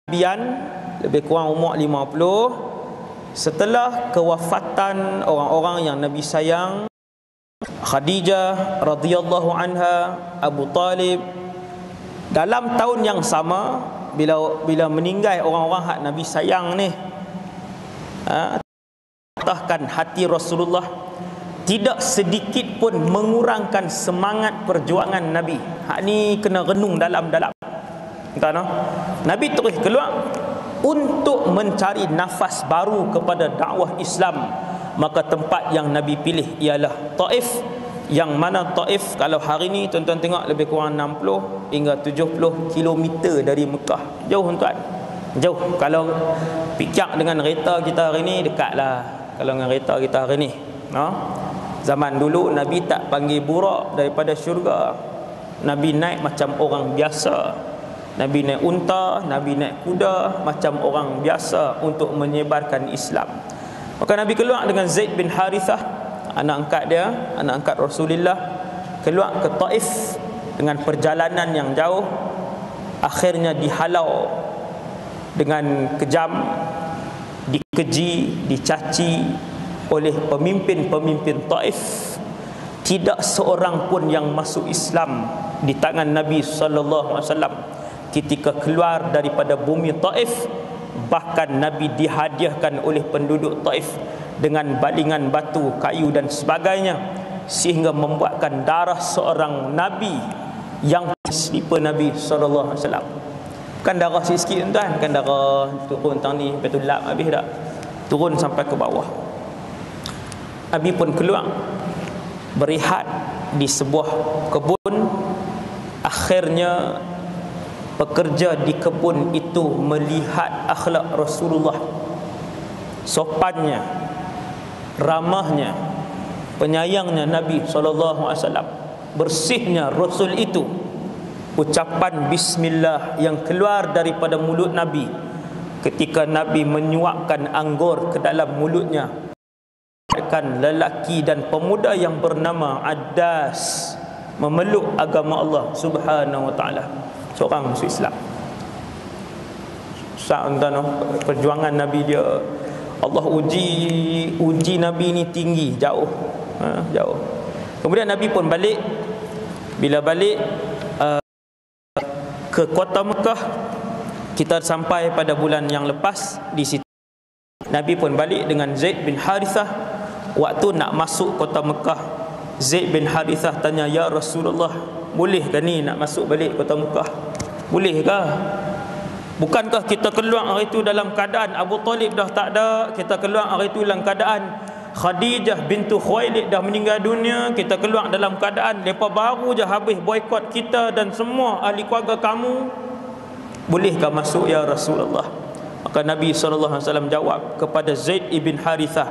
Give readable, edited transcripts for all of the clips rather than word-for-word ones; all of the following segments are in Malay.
Nabian lebih kurang umur 50 setelah kewafatan orang-orang yang Nabi sayang, Khadijah radhiyallahu anha, Abu Talib. Dalam tahun yang sama, bila meninggal orang-orang hak Nabi sayang ni, patahkan hati Rasulullah, tidak sedikit pun mengurangkan semangat perjuangan Nabi. Hak ni kena renung dalam-dalam. Nabi terus keluar untuk mencari nafas baru kepada dakwah Islam. Maka tempat yang Nabi pilih ialah Taif, yang mana Taif kalau hari ni tuan-tuan tengok lebih kurang 60 hingga 70 km dari Mekah. Jauh tuan, jauh. Kalau pikir dengan kereta kita hari ni, dekatlah kalau dengan kereta kita hari ni. Zaman dulu Nabi tak panggil burak daripada syurga. Nabi naik macam orang biasa. Nabi naik unta, Nabi naik kuda macam orang biasa untuk menyebarkan Islam. Maka Nabi keluar dengan Zaid bin Harithah, anak angkat dia, anak angkat Rasulullah, keluar ke Taif dengan perjalanan yang jauh. Akhirnya dihalau dengan kejam, dikeji, dicaci oleh pemimpin-pemimpin Taif. Tidak seorang pun yang masuk Islam di tangan Nabi sallallahu alaihi wasallam. Ketika keluar daripada bumi Taif, bahkan Nabi dihadiahkan oleh penduduk Taif dengan balingan batu, kayu dan sebagainya, sehingga membuatkan darah seorang Nabi yang selipar Nabi SAW. Bukan darah sikit tuan, bukan darah turun tang ni lepas tu lap habis dah, turun sampai ke bawah. Nabi pun keluar berehat di sebuah kebun. Akhirnya pekerja di kebun itu melihat akhlak Rasulullah, sopannya, ramahnya, penyayangnya Nabi SAW, bersihnya Rasul itu, ucapan bismillah yang keluar daripada mulut Nabi ketika Nabi menyuapkan anggur ke dalam mulutnya. Lelaki dan pemuda yang bernama Addas memeluk agama Allah Subhanahu wa taala, seorang masuk Islam. Perjuangan Nabi dia, Allah uji Nabi ni tinggi, jauh, jauh. Kemudian Nabi pun balik. Bila balik ke kota Mekah, kita sampai pada bulan yang lepas di situ. Nabi pun balik dengan Zaid bin Harithah. Waktu nak masuk kota Mekah, Zaid bin Harithah tanya, "Ya Rasulullah, bolehkah ni nak masuk balik kota Mekah? Bolehkah? Bukankah kita keluar hari itu dalam keadaan Abu Talib dah tak ada, kita keluar hari itu dalam keadaan Khadijah bintu Khuwailid dah meninggal dunia, kita keluar dalam keadaan mereka baru je habis boikot kita dan semua ahli keluarga kamu. Bolehkah masuk ya Rasulullah?" Maka Nabi SAW jawab kepada Zaid ibn Harithah,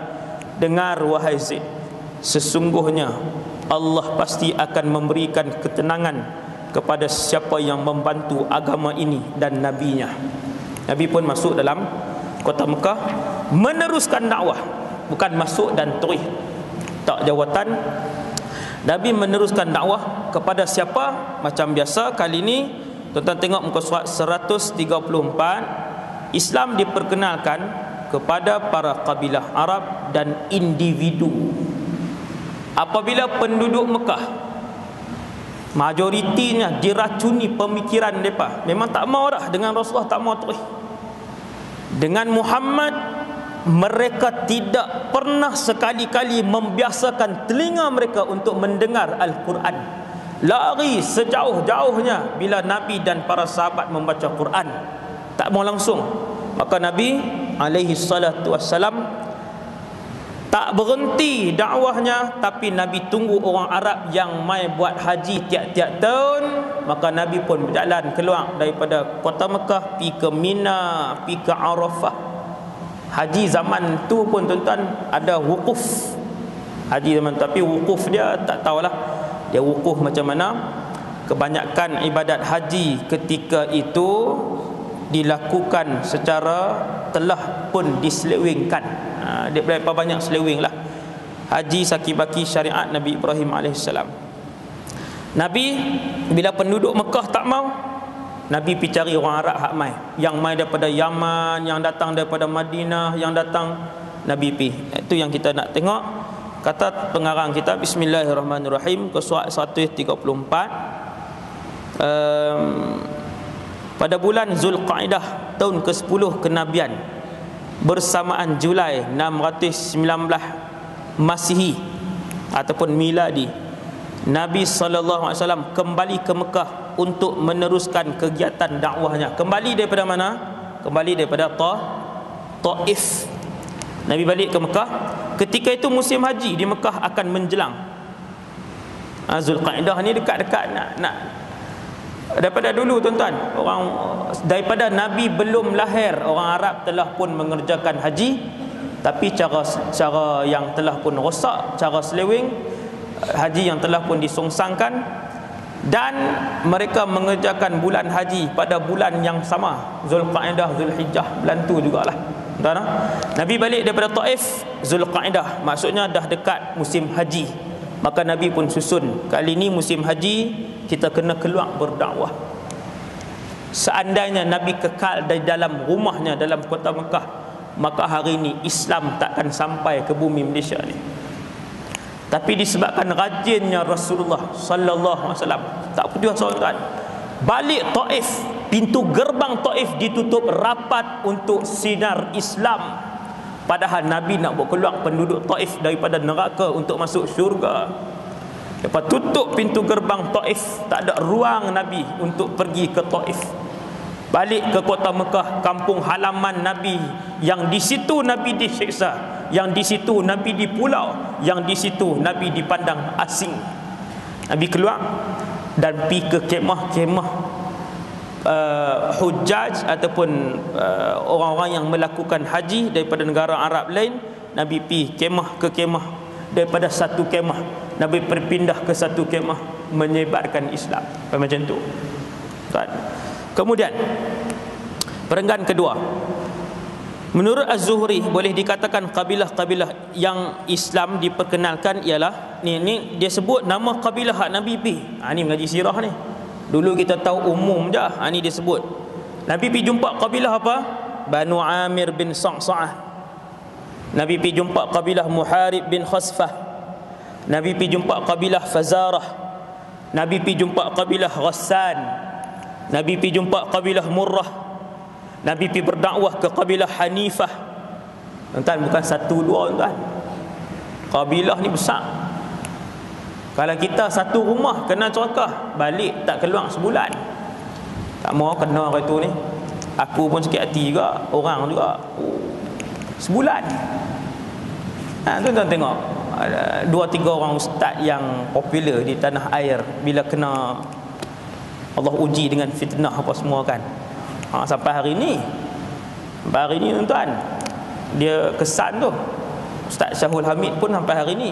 "Dengar wahai Zaid, sesungguhnya Allah pasti akan memberikan ketenangan kepada siapa yang membantu agama ini dan nabinya." Nabi pun masuk dalam kota Mekah, meneruskan dakwah, bukan masuk dan terus tak jawatan. Nabi meneruskan dakwah kepada siapa? Macam biasa, kali ini tuan-tuan tengok muka surat 134. Islam diperkenalkan kepada para kabilah Arab dan individu. Apabila penduduk Mekah majoritinya diracuni pemikiran mereka, memang tak mau dah dengan Rasulullah, tak mau terus dengan Muhammad, mereka tidak pernah sekali-kali membiasakan telinga mereka untuk mendengar Al-Quran. Lari sejauh-jauhnya bila Nabi dan para sahabat membaca Quran, tak mau langsung. Maka Nabi alaihi salatu wassalam tak berhenti dakwahnya, tapi Nabi tunggu orang Arab yang mai buat haji tiap-tiap tahun. Maka Nabi pun berjalan keluar daripada kota Mekah, pergi ke Mina, pergi ke Arafah. Haji zaman tu pun tuan-tuan ada wukuf. Haji zaman tu, tapi wukuf dia tak tahulah dia wukuf macam mana. Kebanyakan ibadat haji ketika itu dilakukan secara telah pun diselewengkan. Dia berapa banyak seleweng lah. Haji sakibaki syariat Nabi Ibrahim AS. Nabi bila penduduk Mekah tak mau, Nabi pergi cari orang Arab hak mai, yang mai daripada Yaman, yang datang daripada Madinah, yang datang, Nabi pergi. Itu yang kita nak tengok. Kata pengarang kita, Bismillahirrahmanirrahim, ke surat 134, pada bulan Zulqaidah tahun ke-10 kenabian bersamaan Julai 619 Masihi ataupun miladi, Nabi SAW kembali ke Mekah untuk meneruskan kegiatan dakwahnya. Kembali daripada mana? Kembali daripada Taif. Nabi balik ke Mekah. Ketika itu musim haji di Mekah akan menjelang. Zulqaidah ni dekat-dekat nak daripada dulu tuan-tuan, orang daripada Nabi belum lahir, orang Arab telah pun mengerjakan haji, tapi cara yang telah pun rosak, cara seleweng haji yang telah pun disongsangkan, dan mereka mengerjakan bulan haji pada bulan yang sama, Zulqaidah, Zulhijjah, bulan tu jugalah. Tuan-tuan, Nabi balik daripada Taif Zulqaidah, maksudnya dah dekat musim haji. Maka Nabi pun susun, kali ini musim haji, kita kena keluar berdakwah. Seandainya Nabi kekal di dalam rumahnya dalam kota Mekah, maka hari ini Islam takkan sampai ke bumi Malaysia ni. Tapi disebabkan rajinnya Rasulullah sallallahu alaihi wasallam, tak putus tuan-tuan, balik Taif, pintu gerbang Taif ditutup rapat untuk sinar Islam. Padahal Nabi nak buat keluar penduduk Taif daripada neraka untuk masuk syurga. Lepas tutup pintu gerbang Taif, tak ada ruang Nabi untuk pergi ke Taif. Balik ke kota Mekah, kampung halaman Nabi, yang di situ Nabi disiksa, yang di situ Nabi dipulau, yang di situ Nabi dipandang asing. Nabi keluar dan pergi ke kemah-kemah hujjaj ataupun orang-orang yang melakukan haji daripada negara Arab lain. Nabi pergi kemah ke kemah, daripada satu kemah Nabi berpindah ke satu kemah, menyebarkan Islam. Macam tu. Kemudian perenggan kedua, menurut Az-Zuhri boleh dikatakan kabilah-kabilah yang Islam diperkenalkan ialah ni dia sebut nama kabilah hak Nabi pergi. Ni mengaji sirah ni. Dulu kita tahu umum je. Ni dia sebut. Nabi pergi jumpa kabilah apa? Banu Amir bin Sa'sa'ah. Nabi pergi jumpa kabilah Muharib bin Khasfah. Nabi pergi jumpa kabilah Fazarah. Nabi pergi jumpa kabilah Ghassan. Nabi pergi jumpa kabilah Murrah. Nabi pergi berdakwah ke kabilah Hanifah. Tuan, bukan satu dua tuan. Kabilah ni besar. Kalau kita satu rumah kena cerakah, balik tak keluar sebulan. Tak mau kena hari tu ni. Aku pun sakit hati juga, orang juga. Sebulan. Tuan-tuan tengok, ada 2-3 orang ustaz yang popular di tanah air, bila kena Allah uji dengan fitnah apa semua kan. Sampai hari ni tuan-tuan, dia kesan tu. Ustaz Syahul Hamid pun sampai hari ni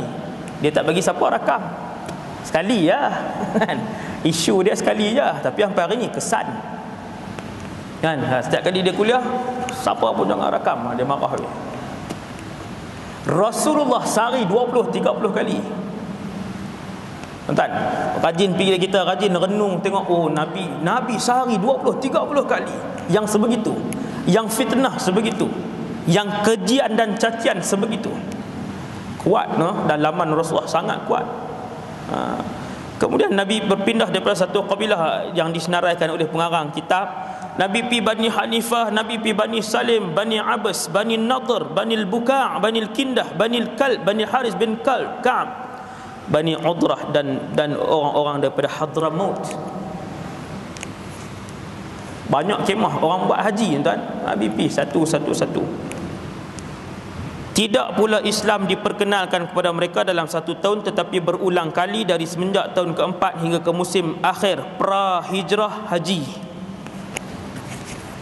dia tak bagi siapa rakam. Sekali je kan? Isu dia sekali je, tapi sampai hari ni kesan kan. Setiap kali dia kuliah, siapa pun jangan rakam, dia marah dia. Rasulullah sehari 20-30 kali. Tuan, rajin pergi kita, rajin renung tengok, Nabi sehari 20-30 kali yang sebegitu, yang fitnah sebegitu, yang kejian dan cacian sebegitu. Kuat dalaman Rasulullah, sangat kuat. Kemudian Nabi berpindah daripada satu kabilah yang disenaraikan oleh pengarang kitab. Nabi pi Bani Hanifah, Nabi pi Bani Salim, Bani Abbas, Bani Nadhr, Bani Buka', Bani Kindah, Bani Kalb, Bani Haris bin Ka'ab, Bani Udrah, dan orang-orang daripada Hadramaut. Banyak kemah orang buat haji tuan. Nabi pi satu-satu. Tidak pula Islam diperkenalkan kepada mereka dalam satu tahun, tetapi berulang kali dari semenjak tahun keempat hingga ke musim akhir pra-hijrah haji.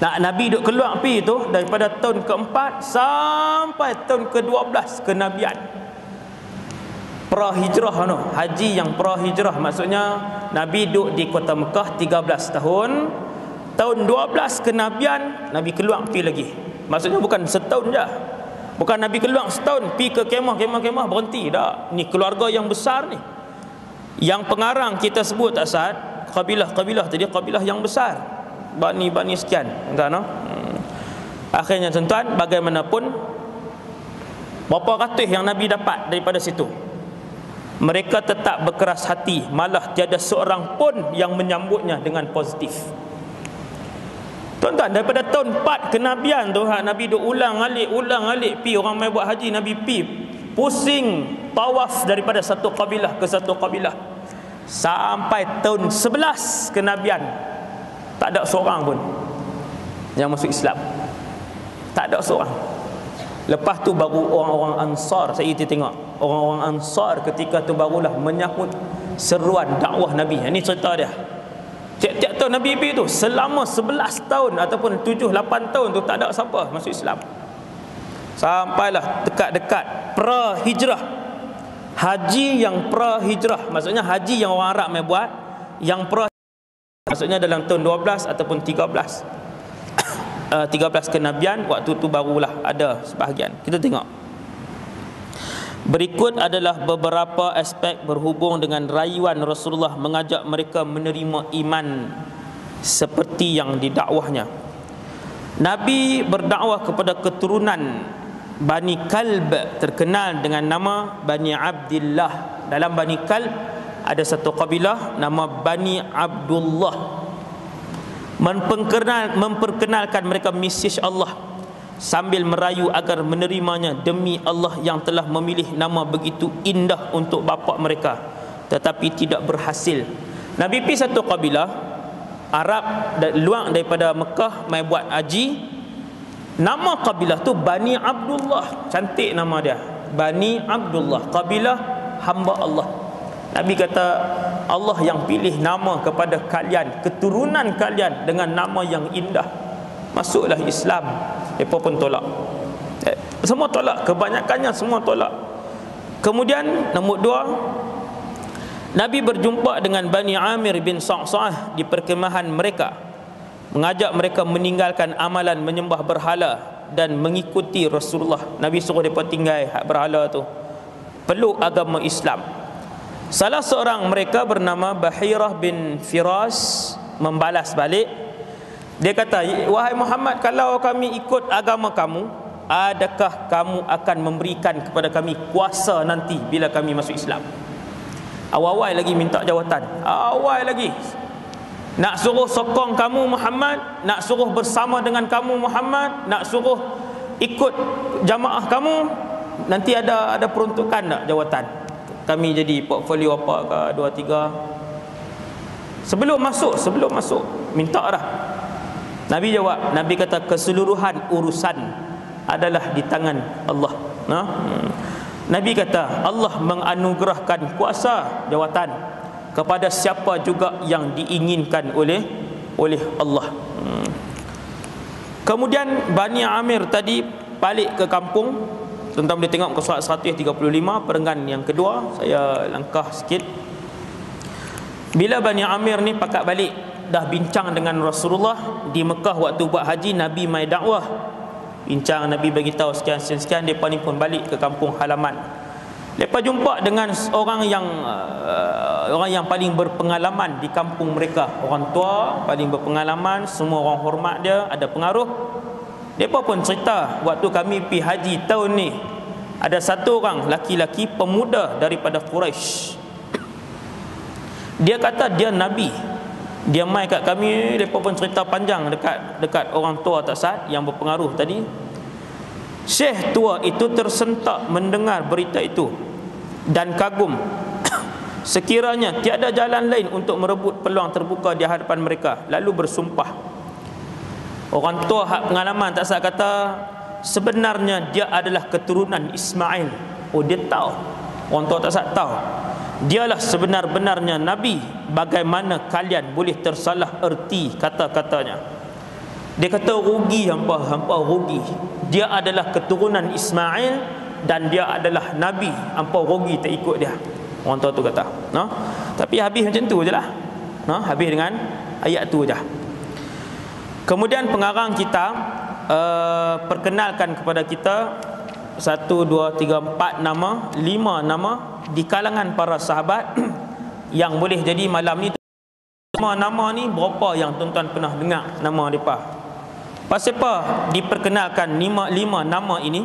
Nabi duk keluar pergi tu daripada tahun keempat sampai tahun ke-12 kenabian. Pra-hijrah haji yang pra-hijrah, maksudnya Nabi duk di kota Mekah 13 tahun. Tahun 12 kenabian Nabi keluar pergi lagi. Maksudnya bukan setahun je. Bukan Nabi keluar setahun pergi ke kemah berhenti dah. Ni keluarga yang besar ni. Yang pengarang kita sebut tak Sa'ad, kabilah-kabilah tadi kabilah yang besar. Bani sekian, tuan-tuan. Akhirnya tuan-tuan, bagaimanapun berapa ratus yang Nabi dapat daripada situ, mereka tetap berkeras hati, malah tiada seorang pun yang menyambutnya dengan positif. Tuan-tuan, daripada tahun 4 kenabian tu, Nabi duk ulang alik pi orang mai buat haji, Nabi pi pusing tawaf daripada satu kabilah ke satu kabilah, sampai tahun 11 kenabian tak ada seorang pun yang masuk Islam. Tak ada seorang. Lepas tu baru orang-orang Ansar, saya tengok orang-orang Ansar ketika tu barulah menyahut seruan dakwah Nabi. Ini cerita dia. Tiap-tiap tahun Nabi pergi tu, selama 11 tahun ataupun 7-8 tahun tu tak ada siapa masuk Islam. Sampailah dekat-dekat pra-hijrah. Haji yang pra-hijrah, maksudnya haji yang orang Arab mai buat, yang maksudnya dalam tahun 12 ataupun 13 kenabian, waktu tu barulah ada sebahagian. Kita tengok. Berikut adalah beberapa aspek berhubung dengan rayuan Rasulullah mengajak mereka menerima iman seperti yang didakwahnya. Nabi berdakwah kepada keturunan Bani Kalb, terkenal dengan nama Bani Abdillah. Dalam Bani Kalb ada satu kabilah nama Bani Abdullah. Memperkenalkan mereka mesej Allah sambil merayu agar menerimanya demi Allah yang telah memilih nama begitu indah untuk bapa mereka, tetapi tidak berhasil. Nabi pergi satu kabilah Arab luar daripada Mekah mai buat haji. Nama kabilah tu Bani Abdullah. Cantik nama dia, Bani Abdullah, kabilah hamba Allah. Nabi kata, Allah yang pilih nama kepada kalian, keturunan kalian dengan nama yang indah. Masuklah Islam. Mereka pun tolak. Semua tolak, kebanyakannya semua tolak. Kemudian nombor 2, Nabi berjumpa dengan Bani Amir bin Sa'sa'ah di perkemahan mereka, mengajak mereka meninggalkan amalan menyembah berhala dan mengikuti Rasulullah. Nabi suruh mereka tinggal berhala tu, peluk agama Islam. Salah seorang mereka bernama Bahirah bin Firas membalas balik. Dia kata, wahai Muhammad, kalau kami ikut agama kamu, adakah kamu akan memberikan kepada kami kuasa nanti bila kami masuk Islam? Awal-awal lagi minta jawatan, awal lagi nak suruh sokong kamu Muhammad, nak suruh bersama dengan kamu Muhammad, nak suruh ikut jamaah kamu, nanti ada peruntukan tak jawatan? Kami jadi portfolio apa ke 2-3 sebelum masuk minta dah. Nabi jawab, Nabi kata keseluruhan urusan adalah di tangan Allah. Nabi kata Allah menganugerahkan kuasa jawatan kepada siapa juga yang diinginkan oleh Allah. Kemudian Bani Amir tadi balik ke kampung. Tuan-tuan boleh tengok ke surat 135 perenggan yang kedua. Saya langkah sikit. Bila Bani Amir ni pakat balik, dah bincang dengan Rasulullah di Mekah waktu buat haji, Nabi mai dakwah. Bincang, Nabi bagi tahu sekian, depa ni pun balik ke kampung halaman. Depa jumpa dengan orang yang paling berpengalaman di kampung mereka. Orang tua paling berpengalaman, semua orang hormat dia, ada pengaruh. Depa pun cerita, waktu kami pergi haji tahun ni, ada satu orang laki-laki pemuda daripada Quraisy. Dia kata dia Nabi. Dia mai kat kami, depa pun cerita panjang dekat orang tua tak sah yang berpengaruh tadi. Syekh tua itu tersentak mendengar berita itu dan kagum. Sekiranya tiada jalan lain untuk merebut peluang terbuka di hadapan mereka, lalu bersumpah. Orang tua hak pengalaman tak sah kata sebenarnya dia adalah keturunan Ismail. Oh, dia tahu. Orang tua tak sah tahu. Dialah sebenar-benarnya Nabi. Bagaimana kalian boleh tersalah erti kata-katanya? Dia kata rugi hampa rugi. Dia adalah keturunan Ismail dan dia adalah Nabi. Hampa rugi tak ikut dia. Orang tua tu kata. Tapi habis macam tu je lah. Habis dengan ayat tu je. Kemudian pengarang kita perkenalkan kepada kita 1, 2, 3, 4 nama, 5 nama di kalangan para sahabat yang boleh jadi malam ni Semua nama ni berapa yang tuan-tuan pernah dengar nama mereka? Pasal apa diperkenalkan lima nama ini?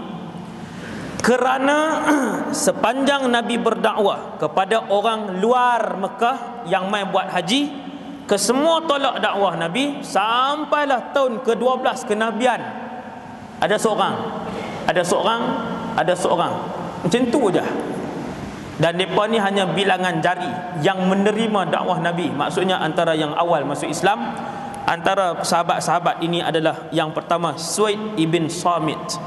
Kerana sepanjang Nabi berdakwah kepada orang luar Mekah yang mai buat haji, kesemua tolak dakwah Nabi sampailah tahun ke-12 kenabian. Ada seorang. Macam tu je. Dan mereka ni hanya bilangan jari yang menerima dakwah Nabi. Maksudnya antara yang awal masuk Islam, antara sahabat-sahabat ini adalah yang pertama Suaid ibn Samit.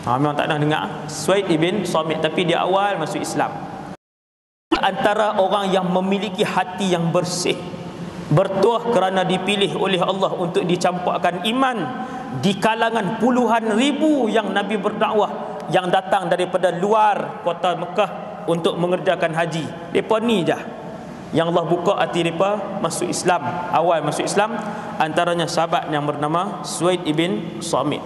Memang tak pernah dengar Suaid ibn Samit, tapi dia awal masuk Islam. Antara orang yang memiliki hati yang bersih, bertuah kerana dipilih oleh Allah untuk dicampurkan iman di kalangan puluhan ribu yang Nabi berdakwah yang datang daripada luar kota Mekah untuk mengerjakan haji. Mereka ni je yang Allah buka hati mereka masuk Islam, awal masuk Islam. Antaranya sahabat yang bernama Suaid ibn Samit.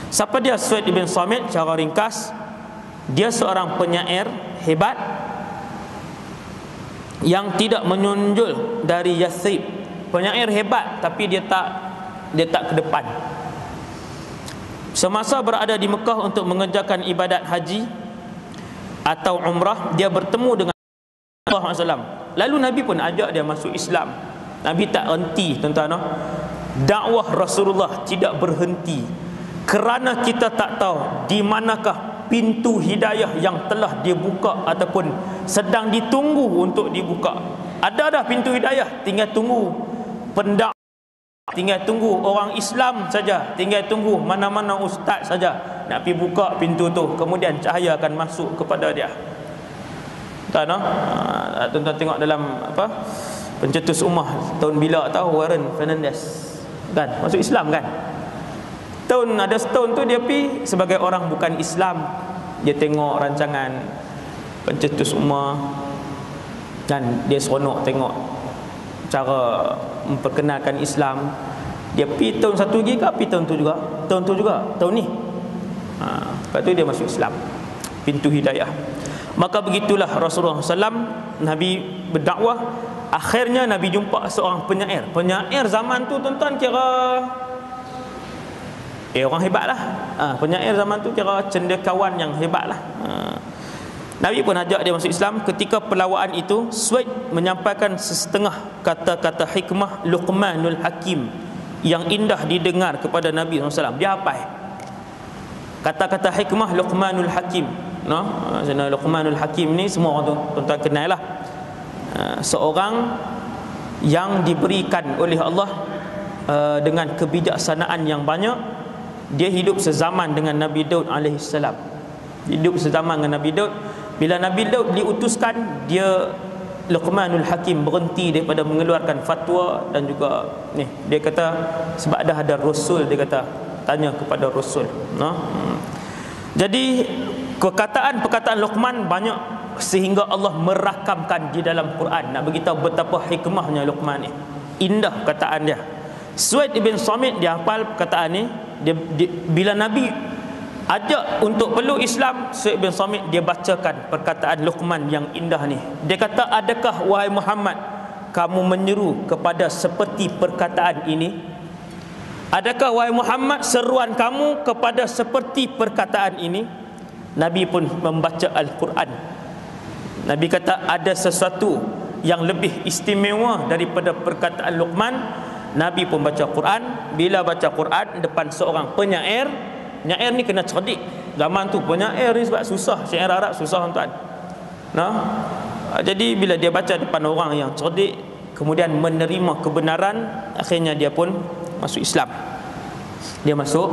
Siapa dia Suaid ibn Samit? Cara ringkas, dia seorang penyair hebat yang tidak menonjol dari Yathrib. Penyair hebat tapi dia tak ke depan. Semasa berada di Mekah untuk mengerjakan ibadat haji atau umrah, dia bertemu dengan Rasulullah SAW. Lalu Nabi pun ajak dia masuk Islam. Nabi tak henti, tuan-tuan. Dakwah Rasulullah tidak berhenti, kerana kita tak tahu di manakah pintu hidayah yang telah dibuka ataupun sedang ditunggu untuk dibuka. Ada dah pintu hidayah, tinggal tunggu pendak, tinggal tunggu orang Islam saja, tinggal tunggu mana-mana ustaz saja nak pergi buka pintu tu, kemudian cahaya akan masuk kepada dia. Tuan-tuan tengok dalam Pencetus Ummah tahun bila tahu Warren Fernandez kan masuk Islam kan. Ada setahun tu dia pergi sebagai orang bukan Islam, dia tengok rancangan Pencetus Ummah dan dia seronok tengok cara memperkenalkan Islam. Dia pergi tahun satu lagi ke pergi tahun tu juga? Tahun ni. Lepas tu dia masuk Islam. Pintu hidayah. Maka begitulah Rasulullah SAW, Nabi berdakwah. Akhirnya Nabi jumpa seorang penyair. Penyair zaman tu tuan-tuan kira orang hebat lah. Penyair zaman tu kira cendekiawan yang hebat lah. Nabi pun ajak dia masuk Islam. Ketika pelawaan itu, Suaid menyampaikan setengah kata-kata hikmah Luqmanul Hakim yang indah didengar kepada Nabi SAW. Dia hafal kata-kata hikmah Luqmanul Hakim. Luqmanul Hakim ni semua orang tuan-tuan kenal lah. Seorang yang diberikan oleh Allah dengan kebijaksanaan yang banyak. Dia hidup sezaman dengan Nabi Daud alaihissalam. Hidup sezaman dengan Nabi Daud. Bila Nabi Daud diutuskan, dia Luqmanul Hakim berhenti daripada mengeluarkan fatwa. Dan juga ni dia kata sebab dah ada Rasul, dia kata tanya kepada Rasul. Jadi perkataan Luqman banyak sehingga Allah merakamkan di dalam Quran. Nak beritahu betapa hikmahnya Luqman ni. Indah perkataan dia. Suaid ibn Samit dia hafal perkataan ni. Bila Nabi ajak untuk peluk Islam, Suaid bin Samit dia bacakan perkataan Luqman yang indah ni. Dia kata, adakah wahai Muhammad kamu menyeru kepada seperti perkataan ini? Adakah wahai Muhammad seruan kamu kepada seperti perkataan ini? Nabi pun membaca Al-Quran. Nabi kata ada sesuatu yang lebih istimewa daripada perkataan Luqman. Nabi pun baca Quran. Bila baca Quran depan seorang penyair, penyair ni kena cerdik. Zaman tu penyair ni sebab susah, syair Arab susah tuan. Jadi bila dia baca depan orang yang cerdik, kemudian menerima kebenaran, akhirnya dia pun masuk Islam. Dia masuk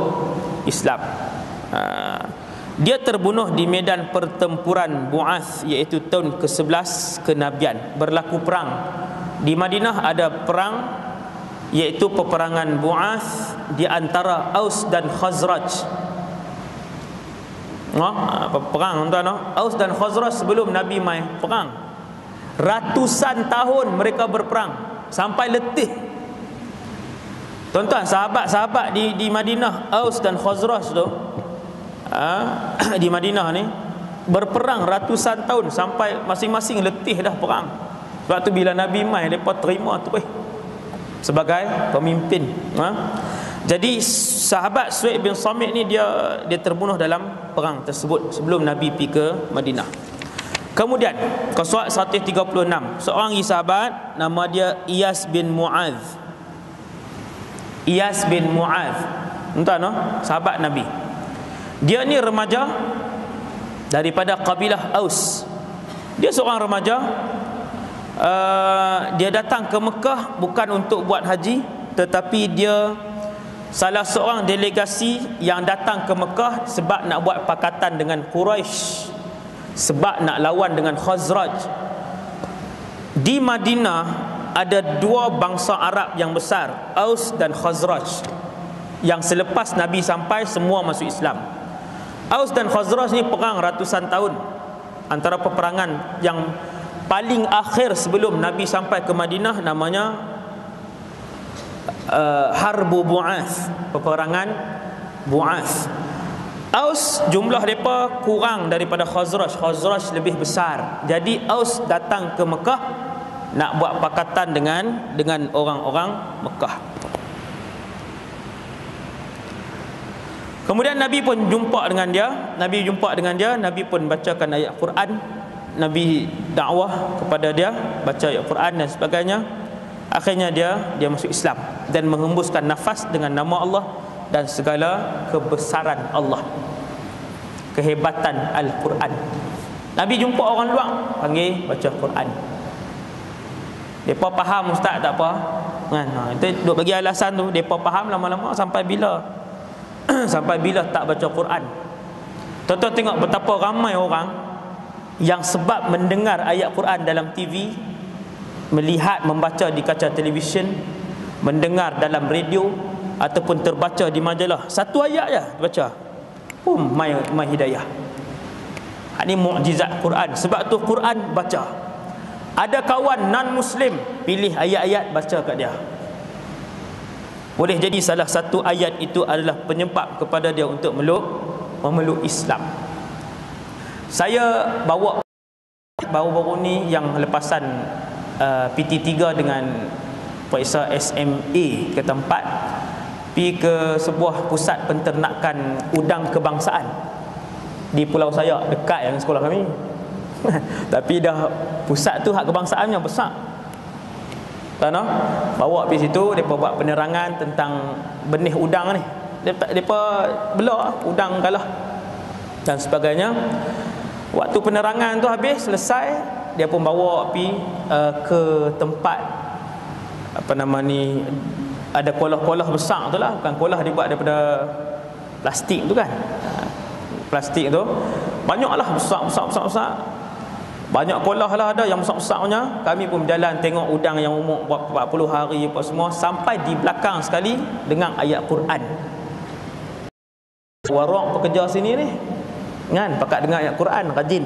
Islam. Dia terbunuh di medan pertempuran Bu'ath, iaitu tahun ke-11 kenabian. Berlaku perang di Madinah, ada perang iaitu peperangan Bu'ath di antara Aus dan Khazraj. Perang tuan, Aus dan Khazraj sebelum Nabi mai perang. Ratusan tahun mereka berperang sampai letih. Tuan-tuan, sahabat-sahabat di Madinah, Aus dan Khazraj tu di Madinah ni berperang ratusan tahun sampai masing-masing letih dah perang. Sebab tu bila Nabi mai, mereka terima tu sebagai pemimpin. Jadi sahabat Suhaib bin Samit ni dia terbunuh dalam perang tersebut sebelum Nabi pergi ke Madinah. Kemudian qaswat 136, seorang sahabat nama dia Iyas bin Mu'adh. Iyas bin Mu'adh, entah no, sahabat Nabi. Dia ni remaja daripada kabilah Aus. Dia seorang remaja. Dia datang ke Mekah bukan untuk buat haji, tetapi dia salah seorang delegasi yang datang ke Mekah sebab nak buat pakatan dengan Quraisy, sebab nak lawan dengan Khazraj. Di Madinah ada dua bangsa Arab yang besar, Aus dan Khazraj, yang selepas Nabi sampai semua masuk Islam. Aus dan Khazraj ni perang ratusan tahun. Antara peperangan yang paling akhir sebelum Nabi sampai ke Madinah namanya Harbu Bu'ath, peperangan Bu'ath. Aus jumlah mereka kurang daripada Khazraj. Khazraj lebih besar. Jadi Aus datang ke Mekah nak buat pakatan dengan orang-orang Mekah. Kemudian Nabi pun jumpa dengan dia. Nabi pun bacakan ayat Quran. Nabi dakwah kepada dia, baca ayat Quran dan sebagainya. Akhirnya dia masuk Islam dan menghembuskan nafas dengan nama Allah dan segala kebesaran Allah, kehebatan Al-Quran. Nabi jumpa orang luar, panggil baca Quran. Mereka faham ustaz tak apa kan? Itu duk bagi alasan tu. Mereka faham lama-lama sampai bila sampai bila tak baca Quran. Tuan-tuan tengok betapa ramai orang yang sebab mendengar ayat Quran dalam TV, melihat, membaca di kaca televisyen, mendengar dalam radio ataupun terbaca di majalah, satu ayat je baca, mai hidayah. Ini mukjizat Quran. Sebab tu Quran baca. Ada kawan non muslim pilih ayat-ayat baca kat dia. Boleh jadi salah satu ayat itu adalah penyebab kepada dia untuk memeluk Islam. Saya bawa baru-baru ni yang lepasan PT3 dengan periksa SMA ke tempat, pergi ke sebuah pusat penternakan udang kebangsaan di Pulau Sayak, dekat yang sekolah kami. Tapi dah pusat tu hak kebangsaannya besar. Tanah bawa pergi situ, depa buat penerangan tentang benih udang ni. Depa belah udang kalah dan sebagainya. Waktu penerangan tu habis, selesai, dia pun bawa pergi ke tempat apa nama ni, ada kolah-kolah besar tu lah. Bukan kolah dibuat daripada plastik tu kan. Plastik tu banyaklah, besar. Banyak kolah lah ada yang besar-besarnya. Kami pun berjalan tengok udang yang umur 40 hari apa semua, sampai di belakang sekali dengan ayat Quran. Warok pekerja sini ni kan, pakat dengar ayat Quran, rajin.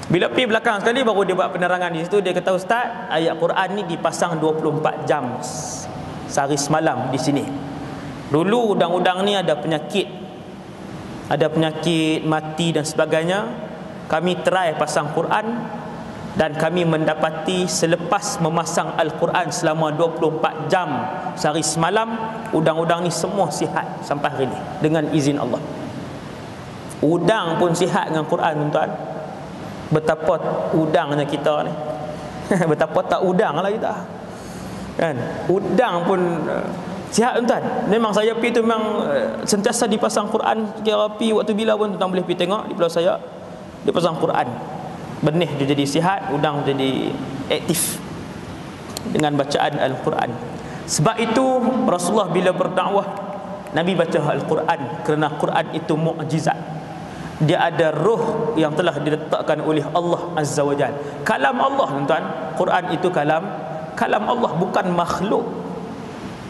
Bila pergi belakang sekali baru dia buat penerangan di situ. Dia kata, ustaz, ayat Quran ni dipasang 24 jam sehari semalam di sini. Dulu udang-udang ni ada penyakit mati dan sebagainya. Kami try pasang Quran dan kami mendapati selepas memasang Al-Quran selama 24 jam sehari semalam, udang-udang ni semua sihat sampai hari ni dengan izin Allah. Udang pun sihat dengan Quran, tuan-tuan. Betapa udangnya kita ni. Betapa tak udang lah kita kan. Udang pun sihat, tuan-tuan. Memang saya pergi tu memang sentiasa dipasang Quran. Kira pergi waktu bila pun tuan boleh pergi tengok di Pulau Sayak, dia pasang Quran. Benih dia jadi sihat, udang jadi aktif dengan bacaan Al-Quran. Sebab itu Rasulullah bila berdakwah, Nabi baca Al-Quran kerana Quran itu mukjizat. Dia ada ruh yang telah diletakkan oleh Allah Azza wa Jalla. Kalam Allah, tuan-tuan. Quran itu kalam Allah, bukan makhluk.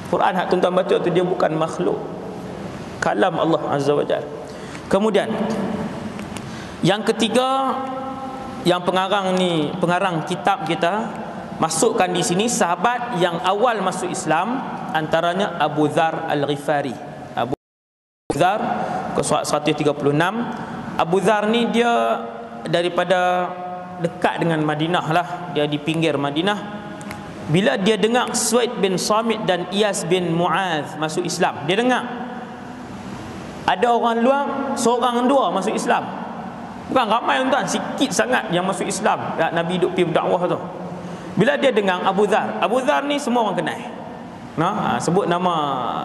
Quran hak tuan-tuan baca tu dia bukan makhluk. Kalam Allah Azza wa Jalla. Kemudian yang ketiga, yang pengarang kitab kita masukkan di sini sahabat yang awal masuk Islam, antaranya Abu Dzar Al-Ghifari. Abu Dzar, surat 136. Abu Dzar ni dia daripada dekat dengan Madinah lah, dia di pinggir Madinah. Bila dia dengar Suaid bin Samit dan Iyas bin Mu'adh masuk Islam, dia dengar ada orang luar seorang dua masuk Islam. Bukan ramai tuan, sikit sangat yang masuk Islam. Nabi duk pergi berdakwah tu. Bila dia dengar Abu Dhar, Abu Dhar ni semua orang kenal. Sebut nama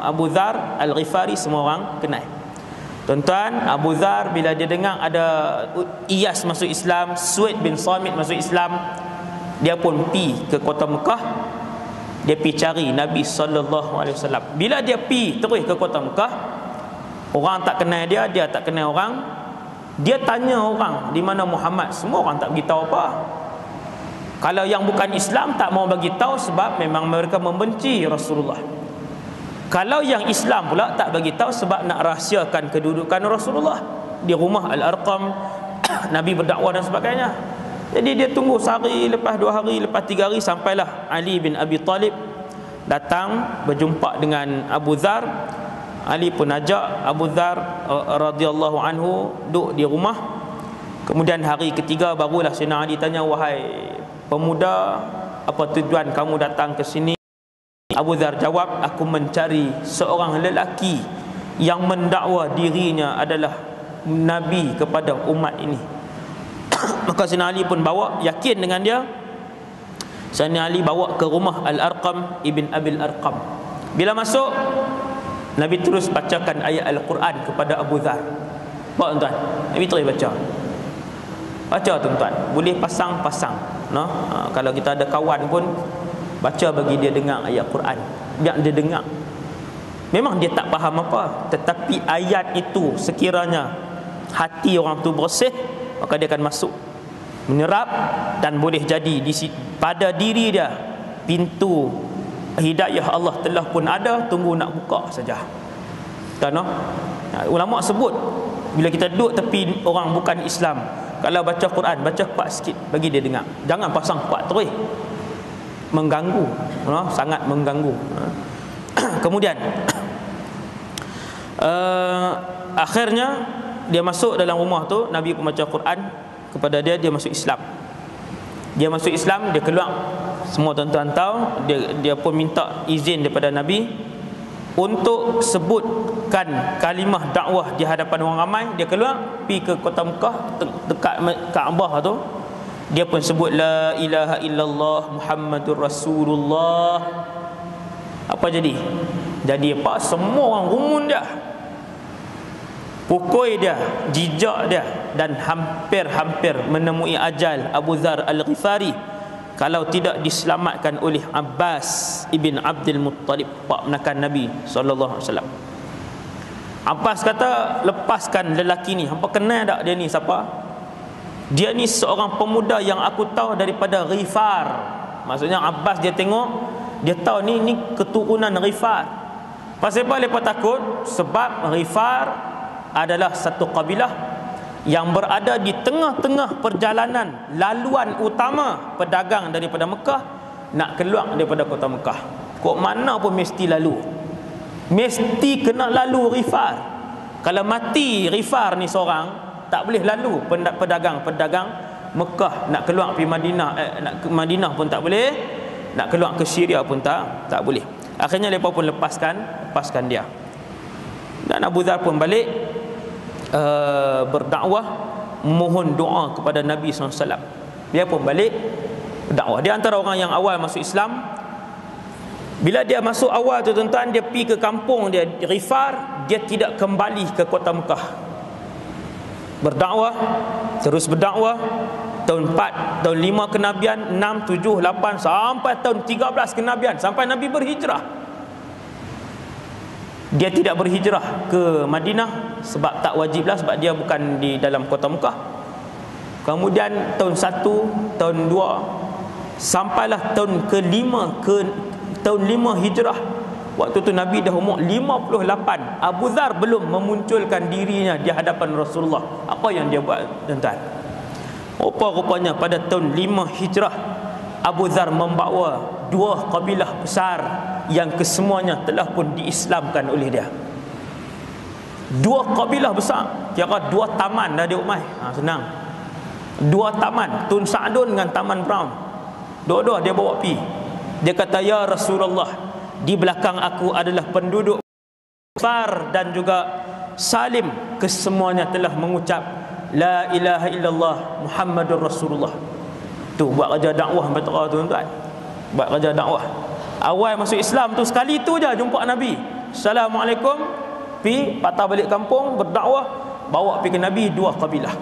Abu Dhar Al-Ghifari, semua orang kenal. Tuan-tuan, Abu Dhar bila dia dengar ada Iyas masuk Islam, Suaid bin Samit masuk Islam, dia pun pi ke kota Mekah. Dia pi cari Nabi SAW. Bila dia pi terus ke kota Mekah, orang tak kenal dia, dia tak kenal orang. Dia tanya orang, di mana Muhammad? Semua orang tak beritahu apa. Kalau yang bukan Islam tak mau bagi tahu sebab memang mereka membenci Rasulullah. Kalau yang Islam pula tak bagi tahu sebab nak rahsiakan kedudukan Rasulullah di rumah Al-Arqam, Nabi berdakwah dan sebagainya. Jadi dia tunggu sehari, lepas 2 hari, lepas 3 hari, sampailah Ali bin Abi Talib datang berjumpa dengan Abu Dhar. Ali pun ajak Abu Dhar radhiyallahu anhu duduk di rumah. Kemudian hari ketiga barulah Sayyidina Ali tanya, wahai pemuda, apa tujuan kamu datang ke sini? Abu Dhar jawab, aku mencari seorang lelaki yang mendakwa dirinya adalah Nabi kepada umat ini. Maka Sayyidina Ali pun bawa, yakin dengan dia. Sayyidina Ali bawa ke rumah Al-Arqam ibn Abil Arqam. Bila masuk, Nabi terus bacakan ayat Al-Quran kepada Abu Dhar. Bawa tuan-tuan, Nabi terus baca. Baca tuan-tuan, boleh pasang-pasang. Kalau kita ada kawan pun, baca bagi dia dengar ayat Quran. Biar dia dengar. Memang dia tak faham apa, tetapi ayat itu sekiranya hati orang tu bersih, maka dia akan masuk, menyerap, dan boleh jadi pada diri dia pintu hidayah Allah telah pun ada, tunggu nak buka saja. Kan? Ulama sebut bila kita duduk tepi orang bukan Islam, kalau baca Quran, baca kuat sikit bagi dia dengar. Jangan pasang kuat terus. Mengganggu, sangat mengganggu. Kemudian akhirnya dia masuk dalam rumah tu, Nabi pun baca Quran kepada dia, dia masuk Islam. Dia masuk Islam, dia keluar. Semua tuan-tuan tahu, dia pun minta izin daripada Nabi untuk sebutkan kalimah dakwah di hadapan orang ramai. Dia keluar, pergi ke kota Mekah, dekat Kaabah tu. Dia pun sebut la ilaha illallah Muhammadur Rasulullah. Apa jadi? Jadi apa? Semua orang rumun dia, pukul dia, jijak dia, dan hampir-hampir menemui ajal Abu Dhar Al-Ghifari kalau tidak diselamatkan oleh Abbas ibn Abdul Muttalib, pak menakan Nabi SAW. Abbas kata, lepaskan lelaki ni. Hampa kenal tak dia ni siapa? Dia ni seorang pemuda yang aku tahu daripada Ghifar. Maksudnya Abbas dia tengok, dia tahu ni keturunan Ghifar. Pasal apa mereka takut? Sebab Ghifar adalah satu kabilah yang berada di tengah-tengah perjalanan laluan utama pedagang daripada Mekah nak keluar daripada kota Mekah. Kok mana pun mesti lalu, mesti kena lalu Ghifar. Kalau mati Ghifar ni seorang, tak boleh lalu pedagang-pedagang Mekah nak keluar pergi Madinah, nak ke Madinah pun tak boleh, nak keluar ke Syria pun tak boleh. Akhirnya mereka pun lepaskan dia. Dan Abu Dhar pun balik berdakwah, mohon doa kepada Nabi SAW. Dia pun balik berdakwah. Dia antara orang yang awal masuk Islam. Bila dia masuk awal tu tuan-tuan, dia pergi ke kampung dia Ghifar, dia tidak kembali ke kota Mekah. Berdakwah, terus berdakwah. Tahun 4, tahun 5 kenabian, 6, 7, 8 sampai tahun 13 kenabian, sampai Nabi berhijrah. Dia tidak berhijrah ke Madinah sebab tak wajib lah, sebab dia bukan di dalam kota Mekah. Kemudian tahun 1, tahun 2, sampailah tahun tahun 5 hijrah. Waktu tu Nabi dah umur 58. Abu Dhar belum memunculkan dirinya di hadapan Rasulullah. Apa yang dia buat tuan-tuan? Rupa-rupanya pada tahun 5 hijrah, Abu Dhar membawa 2 kabilah besar yang kesemuanya telah pun diislamkan oleh dia. 2 kabilah besar, kira 2 taman dah dia umai. Senang. Dua taman, Tun Sa'dun dengan Taman Brown. Dua-dua dia bawa pi. Dia kata, ya Rasulullah, di belakang aku adalah penduduk Far dan juga Salim, kesemuanya telah mengucap la ilaha illallah Muhammadur Rasulullah. Tu buat kerja dakwah betul tuan-tuan. Buat kerja dakwah. Awal masuk Islam tu sekali tu je jumpa Nabi. Assalamualaikum, pi patah balik kampung berdakwah, bawa pergi ke Nabi dua kabilah.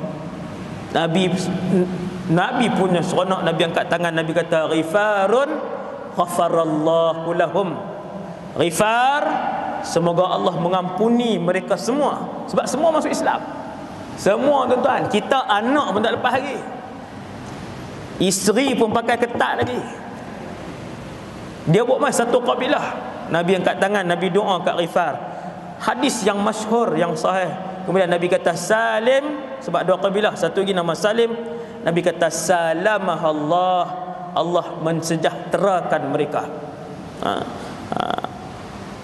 Nabi punya seronok, Nabi angkat tangan, Nabi kata Ghifarun ghafarallahu lahum. Ghifar, semoga Allah mengampuni mereka semua. Sebab semua masuk Islam. Semua tuan-tuan. Kita anak pun tak lepas lagi. Isteri pun pakai ketat lagi. Dia buat mas satu kabilah. Nabi angkat tangan, Nabi doa kat Ghifar. Hadis yang masyhur, yang sahih. Kemudian Nabi kata Salim, sebab dua kabilah, satu lagi nama Salim. Nabi kata salamahallah, Allah mensejahterakan mereka.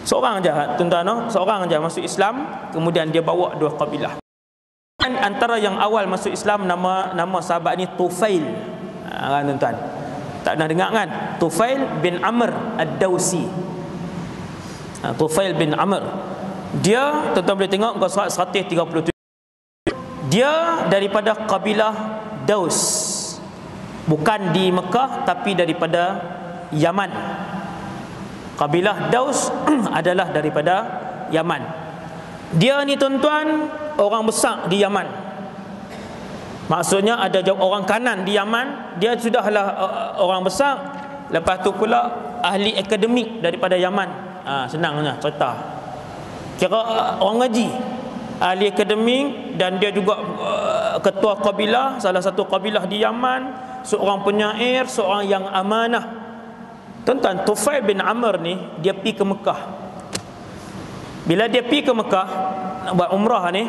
Seorang je tuan-tuan, seorang je masuk Islam, kemudian dia bawa dua kabilah. Dan antara yang awal masuk Islam, nama sahabat ni Tufail. Tuan-tuan, tak pernah dengar kan? Tufail bin Amr Ad-Dawsi. Tufail bin Amr. Dia, tuan-tuan boleh tengok muka surat 137. Dia daripada kabilah Daus. Bukan di Mekah, tapi daripada Yaman. Kabilah Daus adalah daripada Yaman. Dia ni tuan-tuan orang besar di Yaman. Maksudnya ada orang kanan di Yaman, dia sudahlah orang besar. Lepas tu pula ahli akademik daripada Yaman. Senangnya cerita. Kira orang ngaji, ahli akademik, dan dia juga ketua kabilah, salah satu kabilah di Yaman, seorang penyair, seorang yang amanah. Tuan-tuan, Tufail bin Amr ni dia pergi ke Mekah. Bila dia pergi ke Mekah nak buat umrah ni,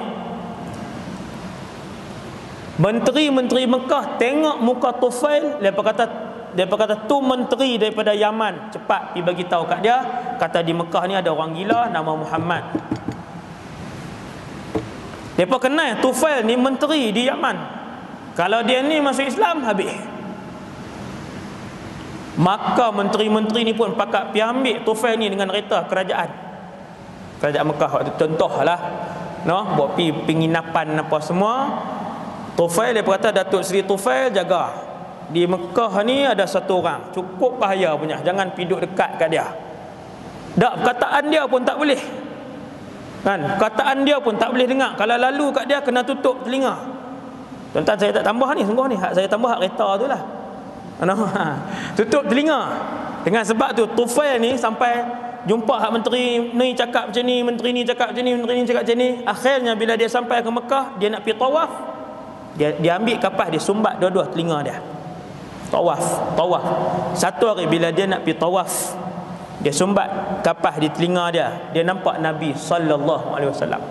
menteri-menteri Mekah tengok muka Tufail, dia kata tu menteri daripada Yaman, cepat pergi bagi tahu kat dia, kata di Mekah ni ada orang gila nama Muhammad. Depa kenal Tufail ni menteri di Yaman. Kalau dia ni masuk Islam, habis. Maka menteri-menteri ni pun pakat pergi ambil Tufail ni dengan kereta kerajaan Mekah waktu contohlah, buat pergi penginapan apa semua. Tufail dia berkata, Datuk Seri Tufail jaga di Mekah ni ada satu orang cukup bahaya punya, jangan pergi duduk dekat kat dia. Dak, perkataan dia pun tak boleh. Kan, perkataan dia pun tak boleh dengar. Kalau lalu kat dia kena tutup telinga. Tuan-tuan, saya tak tambah ni, sungguh ni hak saya tambah hak kereta tu lah. Tutup telinga. Dengan sebab tu Tufail ni sampai jumpa hak menteri ni cakap macam ni, menteri ni cakap macam ni, menteri ni cakap macam ni. Akhirnya bila dia sampai ke Mekah, dia nak pergi tawaf, dia ambil kapas, dia sumbat dua-dua telinga dia. Tawaf. Satu hari bila dia nak pergi tawaf, dia sumbat kapas di telinga dia. Dia nampak Nabi sallallahu alaihi wasallam.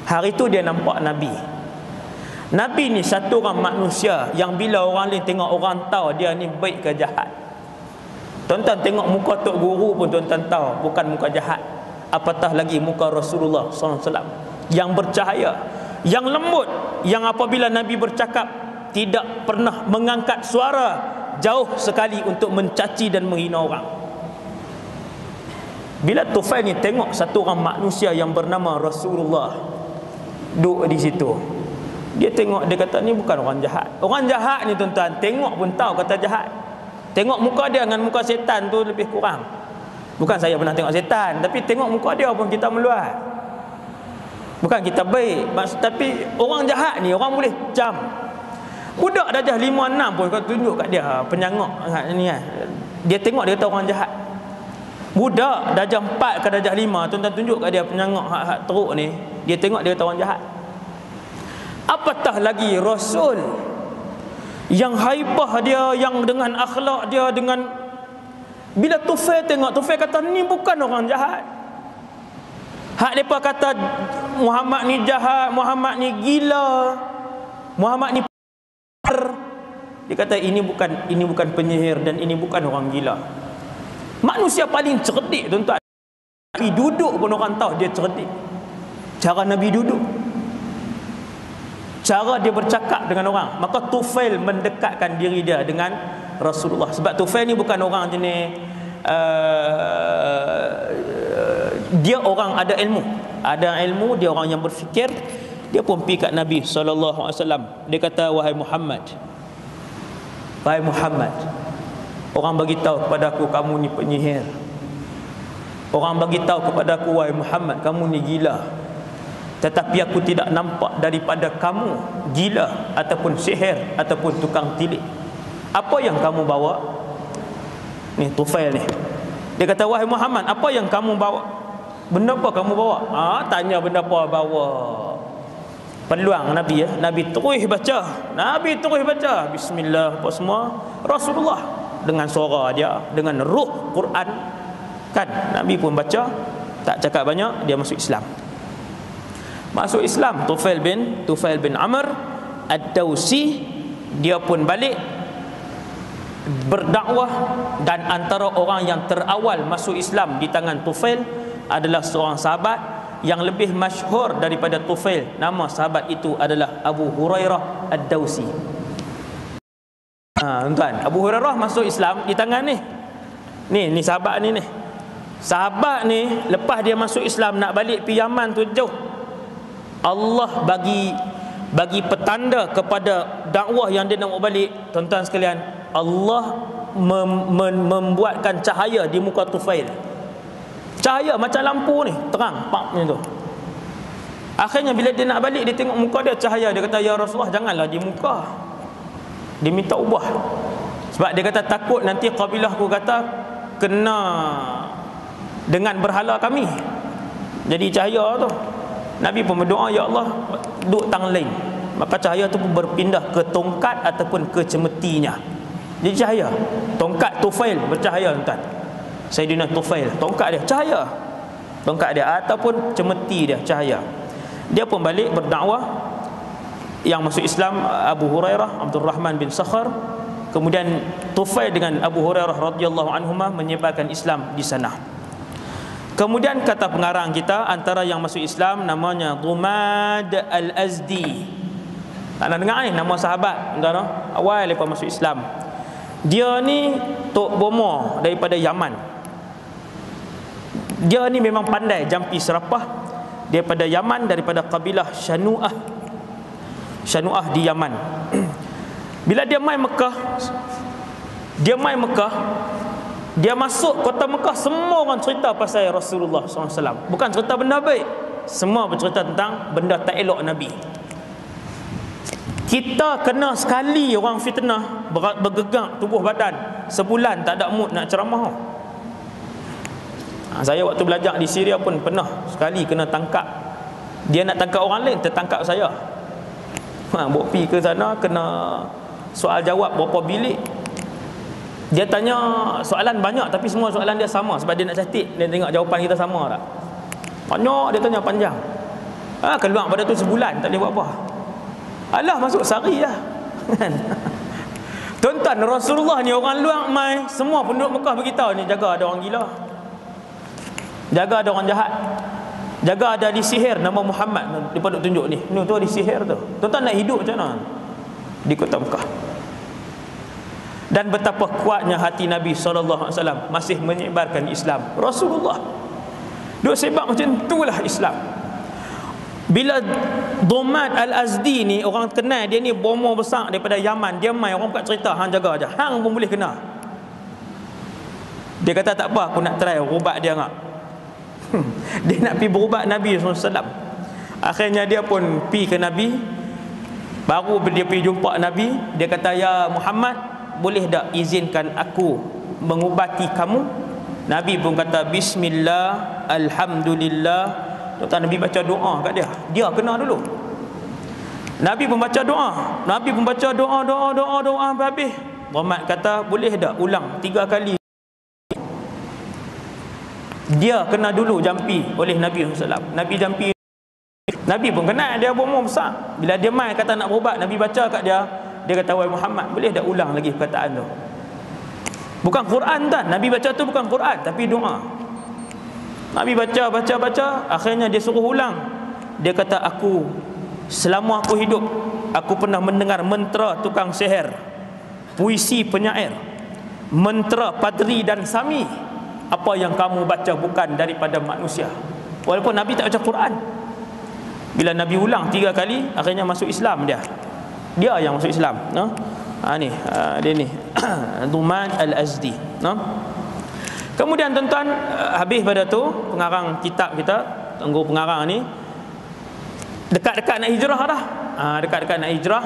Hari tu dia nampak Nabi. Nabi ni satu orang manusia yang bila orang lain tengok, orang tahu dia ni baik ke jahat. Tuan-tuan tengok muka Tok Guru pun tuan-tuan tahu bukan muka jahat. Apatah lagi muka Rasulullah sallallahu alaihi wasallam yang bercahaya, yang lembut, yang apabila Nabi bercakap tidak pernah mengangkat suara jauh sekali untuk mencaci dan menghina orang. Bila Tufail ni tengok satu orang manusia yang bernama Rasulullah duduk di situ, dia tengok, dia kata ni bukan orang jahat. Orang jahat ni tuan-tuan tengok pun tahu kata jahat. Tengok muka dia dengan muka setan tu lebih kurang. Bukan saya pernah tengok setan, tapi tengok muka dia pun kita meluat. Bukan kita baik, tapi orang jahat ni orang boleh jam. Budak darjah 5-6 pun kau tunjuk kat dia penyangok ni kan. Dia tengok dia kata orang jahat. Budak darjah 4 ke darjah 5, tuan-tuan tunjuk kat dia penyangok hak teruk ni, dia tengok dia kata orang jahat. Apatah lagi Rasul yang haibah dia, yang dengan akhlak dia, dengan bila Tufail tengok, Tufail kata ni bukan orang jahat. Hak depa kata Muhammad ni jahat, Muhammad ni gila, Muhammad ni dia kata ini bukan penyihir dan ini bukan orang gila. Manusia paling cerdik tuan-tuan. Nabi duduk pun orang tahu dia cerdik. Cara Nabi duduk, cara dia bercakap dengan orang. Maka Tufail mendekatkan diri dia dengan Rasulullah. Sebab Tufail ni bukan orang jenis dia orang ada ilmu. Ada ilmu, dia orang yang berfikir. Dia pun pergi kat Nabi SAW. Dia kata, wahai Muhammad, orang bagi tahu kepada aku kamu ni penyihir. Orang bagi tahu kepada aku, wahai Muhammad, kamu ni gila. Tetapi aku tidak nampak daripada kamu gila ataupun sihir ataupun tukang tilik. Apa yang kamu bawa? Ni Tufail ni. Dia kata, wahai Muhammad, apa yang kamu bawa? Benda apa kamu bawa? Tanya benda apa bawa. Peluang Nabi ya. Nabi terus baca. Bismillah apa semua. Rasulullah dengan suara dia, dengan ruh Quran kan. Nabi pun baca, tak cakap banyak, dia masuk Islam. Masuk Islam Tufail bin Amr Ad-Dawsi. Dia pun balik berdakwah, dan antara orang yang terawal masuk Islam di tangan Tufail adalah seorang sahabat yang lebih masyhur daripada Tufail. Nama sahabat itu adalah Abu Hurairah Ad-Dawsi. Tuan, Abu Hurairah masuk Islam di tangan ni. Ni sahabat ni. Sahabat ni lepas dia masuk Islam nak balik pergi Yaman tu jauh. Allah bagi petanda kepada dakwah yang dia nak bawa balik. Tuan-tuan sekalian, Allah membuatkan cahaya di muka Tufail. Cahaya macam lampu ni, terang pak ni tu. Akhirnya bila dia nak balik, dia tengok muka dia cahaya. Dia kata, ya Rasulullah, janganlah di muka. Dia minta ubah. Sebab dia kata takut nanti kabilah aku kata kena dengan berhala kami. Jadi cahaya tu. Nabi pun berdoa, ya Allah, duduk tangan lain. Maka cahaya tu pun berpindah ke tongkat ataupun ke cemetinya. Jadi cahaya. Tongkat Tufail bercahaya, tuan. Sayyidina Tufail, tongkat dia cahaya. Tongkat dia ataupun cemeti dia cahaya. Dia pun balik berdakwah. Yang masuk Islam Abu Hurairah, Abdul Rahman bin Sakhar. Kemudian Tufail dengan Abu Hurairah radhiyallahu anhuma menyebarkan Islam di sana. Kemudian kata pengarang kita, antara yang masuk Islam namanya Dhumad Al-Azdi. Tak nak dengar ni nama sahabat, tuan, awal lepas masuk Islam. Dia ni Tok Bomo daripada Yaman. Dia ni memang pandai jampi serapah. Daripada Yaman, daripada kabilah Shanu'ah di Yaman. Bila dia mai Mekah, dia masuk kota Mekah, semua orang cerita pasal Rasulullah SAW. Bukan cerita benda baik, semua bercerita tentang benda tak elok Nabi. Kita kena sekali orang fitnah, bergegak tubuh badan, sebulan tak ada mood nak ceramah. Saya waktu belajar di Syria pun pernah sekali kena tangkap. Dia nak tangkap orang lain, tertangkap saya. Bawa pergi ke sana, kena soal jawab berapa bilik. Dia tanya soalan banyak, tapi semua soalan dia sama. Sebab dia nak cantik, dia tengok jawapan kita sama tak. Banyak dia tanya panjang. Keluar pada tu sebulan tak boleh buat apa. Alah, masuk sehari lah. Tuan-tuan, Rasulullah ni orang luar mai, semua penduduk Mekah beritahu ni, jaga ada orang gila, jaga ada orang jahat, jaga ada disihir nama Muhammad. Dia duk tunjuk ni tu ada sihir tu. Tuan-tuan nak hidup macam mana di kota Mekah? Dan betapa kuatnya hati Nabi SAW masih menyebarkan Islam. Rasulullah duk sebab macam itulah Islam. Bila Dhumad Al-Azdi ni, orang kenal dia ni, bomo besar daripada Yaman. Dia mai, orang bukan cerita, hang jaga aja, hang pun boleh kena. Dia kata tak apa, aku nak try ubat dia ngak. Dia nak pergi berubat Nabi SAW. Akhirnya dia pun pergi ke Nabi. Baru dia pergi jumpa Nabi. Dia kata, ya Muhammad, boleh tak izinkan aku mengubati kamu? Nabi pun kata, bismillah, alhamdulillah. Tuan, Nabi baca doa kat dia. Dia kena dulu. Nabi pun baca doa. Nabi pun baca doa habis. Muhammad kata, boleh tak ulang 3 kali? Dia kena dulu jampi oleh Nabi SAW. Nabi jampi. Nabi pun kena, dia bomo besar. Bila dia mai kata nak berubat, Nabi baca kat dia. Dia kata, wahai Muhammad, boleh tak ulang lagi perkataan tu? Bukan Quran kan? Nabi baca tu bukan Quran, tapi doa. Nabi baca, akhirnya dia suruh ulang. Dia kata, aku selama aku hidup, aku pernah mendengar mentera tukang sihir, puisi penyair, mentera padri dan sami. Apa yang kamu baca bukan daripada manusia. Walaupun Nabi tak baca Quran. Bila Nabi ulang 3 kali, akhirnya masuk Islam dia. Dia yang masuk Islam, no? Dia ni Numan Al-Azdi, no? Kemudian tuan-tuan, habis pada tu pengarang kitab kita, tunggu pengarang ni dekat-dekat nak hijrah dah. Dekat-dekat nak hijrah,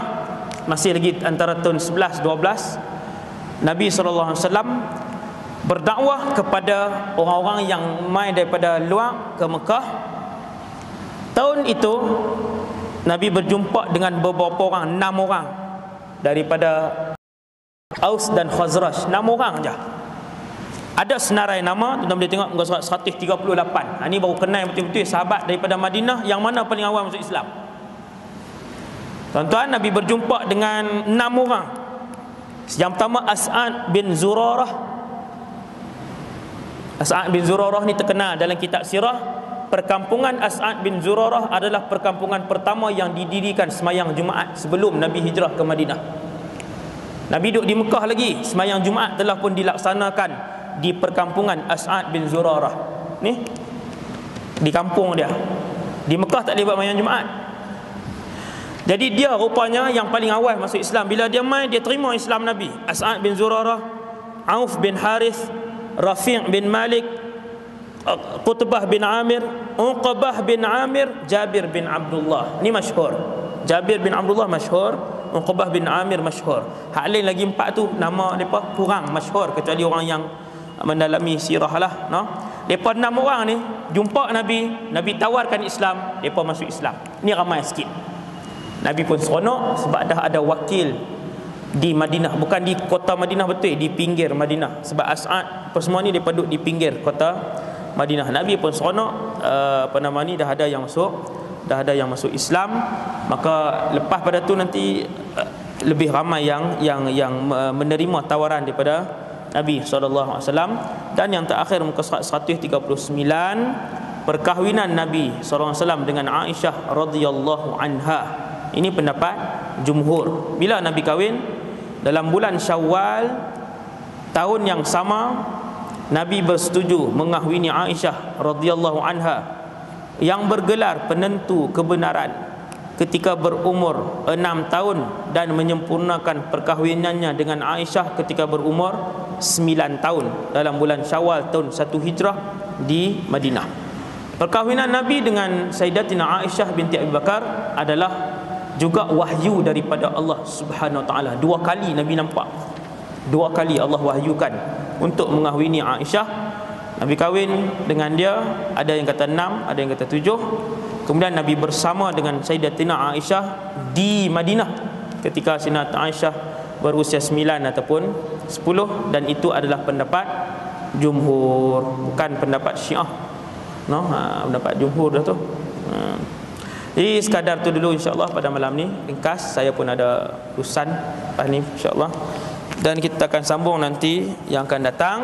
masih lagi antara tahun 11 12, Nabi SAW berdakwah kepada orang-orang yang mai daripada luar ke Mekah. Tahun itu Nabi berjumpa dengan beberapa orang, 6 orang daripada Aus dan Khazraj, 6 orang je. Ada senarai nama, tuan-tuan boleh tengok muka surat 138. Ini baru kenal betul-betul sahabat daripada Madinah yang mana paling awal masuk Islam. Tuan-tuan, Nabi berjumpa dengan 6 orang. Yang pertama As'ad bin Zurarah. As'ad bin Zurarah ni terkenal dalam kitab sirah. Perkampungan As'ad bin Zurarah adalah perkampungan pertama yang didirikan semayang Jumaat sebelum Nabi hijrah ke Madinah. Nabi duduk di Mekah lagi, semayang Jumaat telah pun dilaksanakan di perkampungan As'ad bin Zurarah. Ni di kampung dia. Di Mekah tak boleh buat semayang Jumaat. Jadi dia rupanya yang paling awal masuk Islam. Bila dia mai, dia terima Islam Nabi. As'ad bin Zurarah, Auf bin Harith, Rafi' bin Malik, Qutbah bin Amir, Uqbah bin Amir, Jabir bin Abdullah. Ni masyhur. Jabir bin Abdullah masyhur, Uqbah bin Amir masyhur. Hak lain lagi 4 tu nama mereka kurang masyhur, kecuali orang yang mendalami sirah lah, no? Mereka 6 orang ni jumpa Nabi, Nabi tawarkan Islam, mereka masuk Islam. Ni ramai sikit. Nabi pun seronok sebab dah ada wakil di Madinah, bukan di kota Madinah betul, di pinggir Madinah. Sebab As'ad semua ni mereka duduk di pinggir kota Madinah. Nabi pun seronok, dah ada yang masuk Islam. Maka lepas pada tu nanti lebih ramai yang menerima tawaran daripada Nabi SAW. Dan yang terakhir muka surat 139, perkahwinan Nabi SAW dengan Aisyah radhiyallahu anha. Ini pendapat jumhur. Bila Nabi kahwin? Dalam bulan Syawal tahun yang sama, Nabi bersetuju mengahwini Aisyah radhiyallahu anha yang bergelar penentu kebenaran ketika berumur 6 tahun dan menyempurnakan perkahwinannya dengan Aisyah ketika berumur 9 tahun dalam bulan Syawal tahun 1 Hijrah di Madinah. Perkahwinan Nabi dengan Sayyidatina Aisyah binti Abi Bakar adalah juga wahyu daripada Allah Subhanahu Wa Taala. 2 kali Nabi nampak. 2 kali Allah wahyukan untuk mengahwini Aisyah. Nabi kahwin dengan dia, ada yang kata 6, ada yang kata 7. Kemudian Nabi bersama dengan Sayyidatina Aisyah di Madinah ketika Sayyidatina Aisyah berusia 9 ataupun 10, dan itu adalah pendapat jumhur, bukan pendapat Syiah. No, pendapat jumhur dah tu. Jadi sekadar tu dulu insya-Allah pada malam ni. Ringkas, saya pun ada urusan lepas ni insya-Allah. Dan kita akan sambung nanti yang akan datang,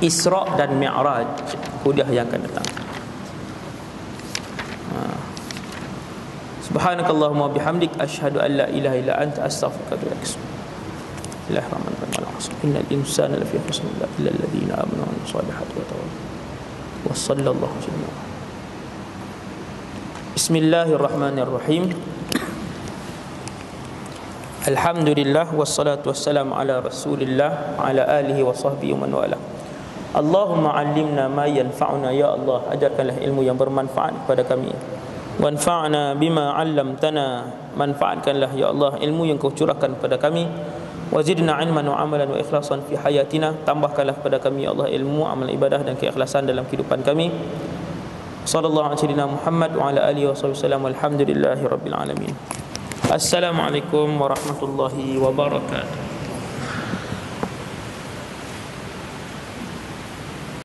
Isra dan Mi'raj, kuliah yang akan datang. Subhanakallahumma bihamdik asyhadu an la ilaha illa anta astaghfiruka wa atubu ilaik. Bismillahirrahmanirrahim. Innal insana lafi khusr illa alladhina amanu wa amilus solihati wa tawassaw. Wa sallallahu alaihi wasallam. Bismillahirrahmanirrahim. Alhamdulillah wassalatu wassalamu ala Rasulillah wa ala alihi wa sahbihi wa man wala. Allahumma 'allimna ma yanfa'una, ya Allah, ajarkanlah ilmu yang bermanfaat kepada kami. Wanfa'na bima 'allamtana, manfaatkanlah ya Allah ilmu yang Kau curahkan kepada kami. Wazidna 'ilman wa 'amalan wa ikhlasan fi hayatina, tambahkanlah kepada kami ya Allah ilmu, amal ibadah dan keikhlasan dalam kehidupan kami. Sallallahu alaihi Muhammad wa ala alihi wasallam. Alhamdulillahi rabbil alamin. Assalamualaikum warahmatullahi wabarakatuh.